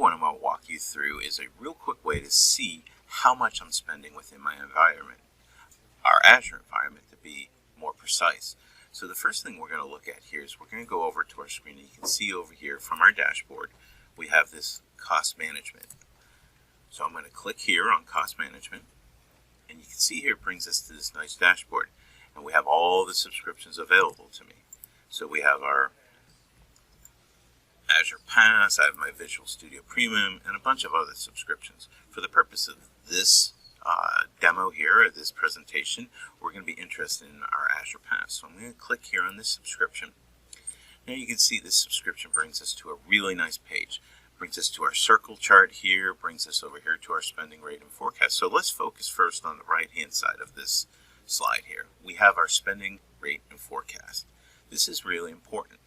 what I'm going to walk you through is a real quick way to see how much I'm spending within my environment, our Azure environment to be more precise. So the first thing we're going to look at here is we're going to go over to our screen, and you can see over here from our dashboard we have this cost management. So I'm going to click here on cost management, and you can see here it brings us to this nice dashboard, and we have all the subscriptions available to me. So we have our Azure Pass, I have my Visual Studio Premium, and a bunch of other subscriptions. For the purpose of this demo here, or this presentation, we're going to be interested in our Azure Pass. So I'm going to click here on this subscription. Now you can see this subscription brings us to a really nice page. Brings us to our circle chart here, brings us over here to our spending rate and forecast. So let's focus first on the right hand side of this slide here. We have our spending rate and forecast. This is really important.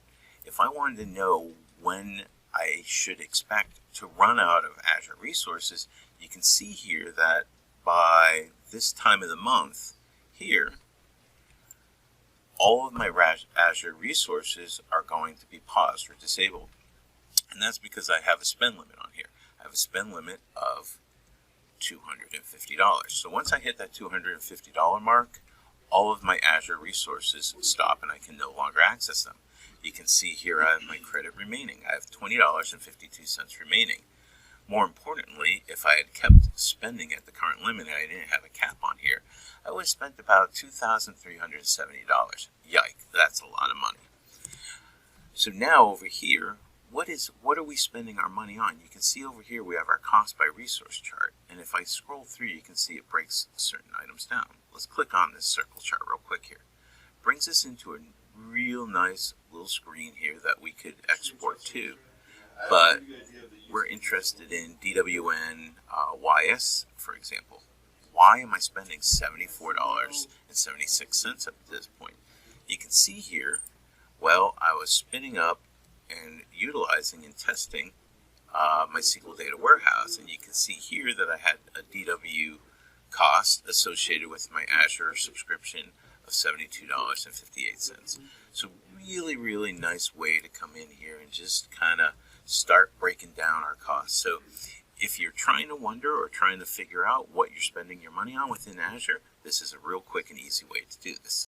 If I wanted to know when I should expect to run out of Azure resources, you can see here that by this time of the month here, all of my Azure resources are going to be paused or disabled. And that's because I have a spend limit on here. I have a spend limit of $250. So once I hit that $250 mark, all of my Azure resources stop and I can no longer access them. You can see here I have my credit remaining. I have $20.52 remaining. More importantly, if I had kept spending at the current limit and I didn't have a cap on here, I would have spent about $2,370. Yike, that's a lot of money. So now over here, what are we spending our money on? You can see over here we have our cost by resource chart, and if I scroll through you can see it breaks certain items down. Let's click on this circle chart real quick here. Brings us into a real nice little screen here that we could export to, but we're interested in DWN YS, for example. Why am I spending $74.76 at this point? You can see here, well, I was spinning up and utilizing and testing my SQL Data Warehouse, and you can see here that I had a DW cost associated with my Azure subscription of $72.58. So really nice way to come in here and just kind of start breaking down our costs. So if you're trying to wonder or trying to figure out what you're spending your money on within Azure, this is a real quick and easy way to do this.